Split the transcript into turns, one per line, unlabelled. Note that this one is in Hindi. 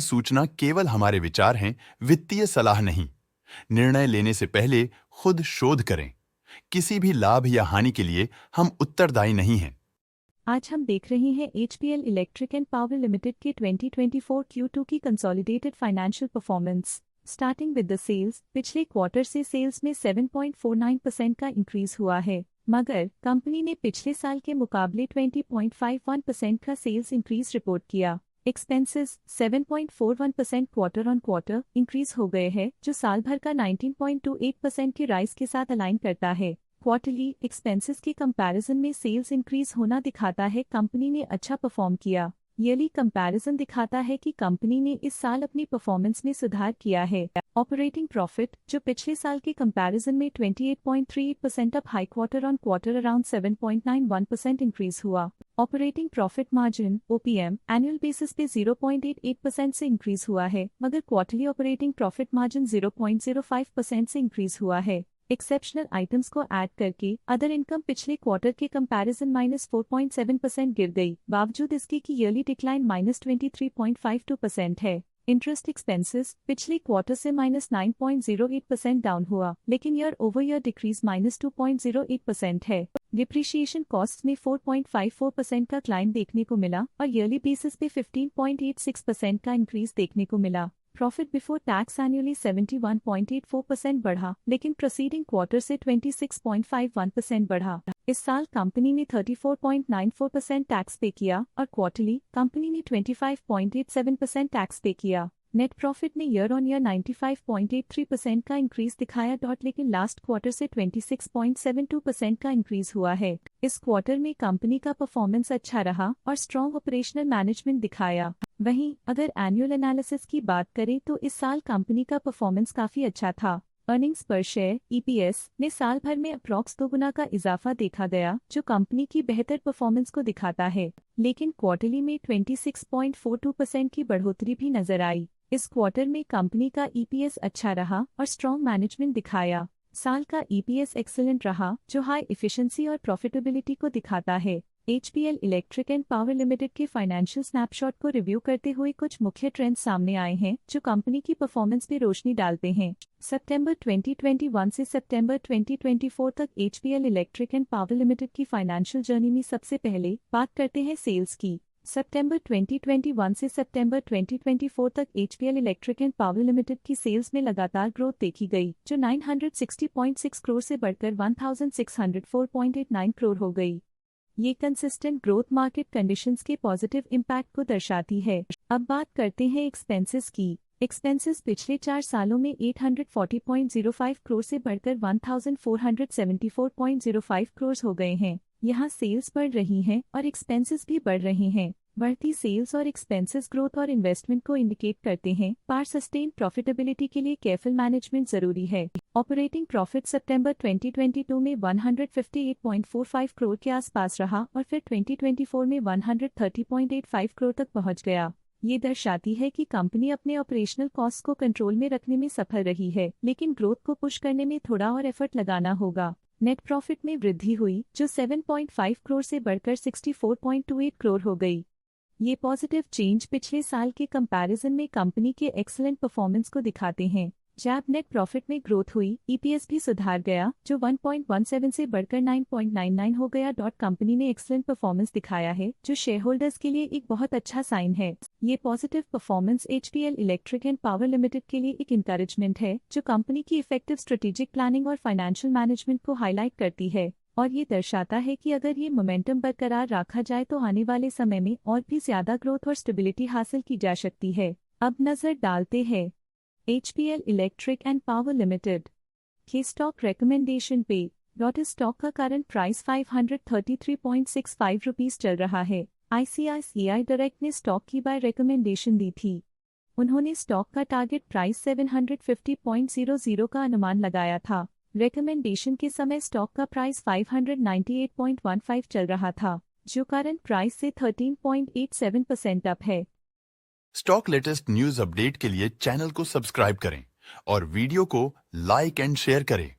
सूचना केवल हमारे विचार हैं, वित्तीय सलाह नहीं। निर्णय लेने से पहले खुद शोध करें। किसी भी लाभ या हानि के लिए हम उत्तरदायी नहीं हैं।
आज हम देख रहे हैं HPL electric and power limited के 2024 Q2 की consolidated financial performance. Starting with the sales, पिछले क्वार्टर से सेल्स में 7.49% का इंक्रीज हुआ है, मगर कंपनी ने पिछले साल के मुकाबले 20.51% का सेल्स इंक्रीज रिपोर्ट किया। Expenses 7.41% quarter on quarter increase हो गए हैं, जो साल भर का 19.28% की राइज के साथ अलाइन करता है। क्वार्टरली एक्सपेंसेस के कंपैरिजन में सेल्स इंक्रीज होना दिखाता है कंपनी ने अच्छा परफॉर्म किया। ईयरली कंपैरिजन दिखाता है कि कंपनी ने इस साल अपनी परफॉर्मेंस में सुधार किया है। ऑपरेटिंग प्रॉफिट, जो पिछले साल के कंपैरिजन में 28.38% up high, quarter on quarter around 7.91% increase हुआ। Operating profit margin OPM annual basis पे 0.88% से इंक्रीज हुआ है, मगर क्वार्टरली ऑपरेटिंग प्रॉफिट मार्जिन 0.05% से इंक्रीज हुआ है। एक्सेप्शनल आइटम्स को ऐड करके अदर इनकम पिछले क्वार्टर के कंपैरिजन -4.7% गिर गई, बावजूद इसके की ईयरली डिक्लाइन -23.52% है। इंटरेस्ट एक्सपेंसेस पिछले क्वार्टर से -9.08% डाउन हुआ, लेकिन ईयर ओवर ईयर डिक्रीज -2.08% है। डिप्रिशिएशन कॉस्ट में 4.54% का क्लाइम देखने को मिला और ईयरली बेसिस पे 15.86% का इंक्रीज देखने को मिला। प्रॉफिट बिफोर टैक्स एनुअली 71.84% बढ़ा, लेकिन प्रोसीडिंग क्वार्टर से 26.51% बढ़ा। इस साल कंपनी ने 34.94% टैक्स पे किया और क्वार्टरली कंपनी ने 25.87% टैक्स पे किया। नेट प्रॉफिट ने ईयर ऑन ईयर 95.83% का इंक्रीज दिखाया, लेकिन लास्ट क्वार्टर से 26.72% का इंक्रीज हुआ है। इस क्वार्टर में कंपनी का परफॉर्मेंस अच्छा रहा और स्ट्रॉन्ग ऑपरेशनल मैनेजमेंट दिखाया। वहीं अगर एनुअल एनालिसिस की बात करें तो इस साल कंपनी का परफॉर्मेंस काफी अच्छा था। अर्निंग्स पर शेयर EPS में साल भर में अप्रॉक्स 2 गुना का इजाफा देखा गया, जो कंपनी की बेहतर परफॉर्मेंस को दिखाता है, लेकिन क्वार्टरली में 26.42% की बढ़ोतरी भी नजर आई। इस क्वार्टर में कंपनी का EPS अच्छा रहा और स्ट्रॉन्ग मैनेजमेंट दिखाया। साल का EPS एक्सीलेंट रहा, जो हाई एफिशिएंसी और प्रॉफिटेबिलिटी को दिखाता है। HPL electric and power limited के फाइनेंशियल स्नैपशॉट को रिव्यू करते हुए कुछ मुख्य ट्रेंड्स सामने आए हैं, जो कंपनी की परफॉर्मेंस पे रोशनी डालते हैं। सितंबर 2021 से सितंबर 2024 तक HPL electric and power limited की फाइनेंशियल जर्नी में सबसे पहले बात करते हैं सेल्स की। सितंबर 2021 से सितंबर 2024 तक HPL electric and power limited की सेल्स में लगातार ग्रोथ देखी गई, जो 960.6 करोड़ से बढ़कर 1604.89 करोड़ हो गई। ये कंसिस्टेंट ग्रोथ मार्केट कंडीशंस के पॉजिटिव इम्पैक्ट को दर्शाती है। अब बात करते हैं एक्सपेंसेस की। एक्सपेंसेस पिछले 4 सालों में 840.05 करोड़ से बढ़कर 1474.05 करोड़ हो गए हैं। यहाँ सेल्स बढ़ रही हैं और एक्सपेंसेस भी बढ़ रहे हैं। बढ़ती सेल्स और एक्सपेंसेस ग्रोथ और इन्वेस्टमेंट को इंडिकेट करते हैं, पर सस्टेन प्रॉफिटेबिलिटी के लिए केयरफुल मैनेजमेंट जरूरी है। ऑपरेटिंग प्रॉफिट सितंबर 2022 में 158.45 करोड़ के आसपास रहा और फिर 2024 में 130.85 करोड़ तक पहुंच गया। ये दर्शाती है कि कंपनी अपने ऑपरेशनल कॉस्ट को कंट्रोल में रखने में सफल रही है, लेकिन ग्रोथ को पुश करने में थोड़ा और एफर्ट लगाना होगा। नेट प्रॉफिट में वृद्धि हुई, जो 7.5 करोड़ से बढ़कर 64.28 करोड़ हो गई। ये पॉजिटिव चेंज पिछले साल के कंपैरिजन में कंपनी के एक्सीलेंट परफॉर्मेंस को दिखाते हैं। जब नेट प्रॉफिट में ग्रोथ हुई, EPS भी सुधार गया, जो 1.17 से बढ़कर 9.99 हो गया। कंपनी ने एक्सीलेंट परफॉर्मेंस दिखाया है, जो शेयर होल्डर्स के लिए एक बहुत अच्छा साइन है। ये positive performance HPL electric and power limited के लिए एक इंकरेजमेंट है, जो कंपनी की इफेक्टिव स्ट्रेटेजिक प्लानिंग और फाइनेंशियल मैनेजमेंट को हाईलाइट करती है, और ये दर्शाता है कि अगर ये मोमेंटम बरकरार रखा जाए तो आने वाले समय में और भी ज्यादा ग्रोथ और स्टेबिलिटी हासिल की जा सकती है। अब नजर डालते हैं HPL electric and power limited के स्टॉक रिकमेंडेशन पे। इस स्टॉक का करंट प्राइस 533.65 रुपीस चल रहा है। ICICI डायरेक्ट ने स्टॉक की बाय रिकमेंडेशन दी थी। उन्होंने स्टॉक का टारगेट प्राइस 750.00 का अनुमान लगाया था। रिकमेंडेशन के समय स्टॉक का प्राइस 598.15 चल रहा था, जो करंट प्राइस से 13.87% अप है।
स्टॉक लेटेस्ट न्यूज अपडेट के लिए चैनल को सब्सक्राइब करें और वीडियो को लाइक एंड शेयर करें।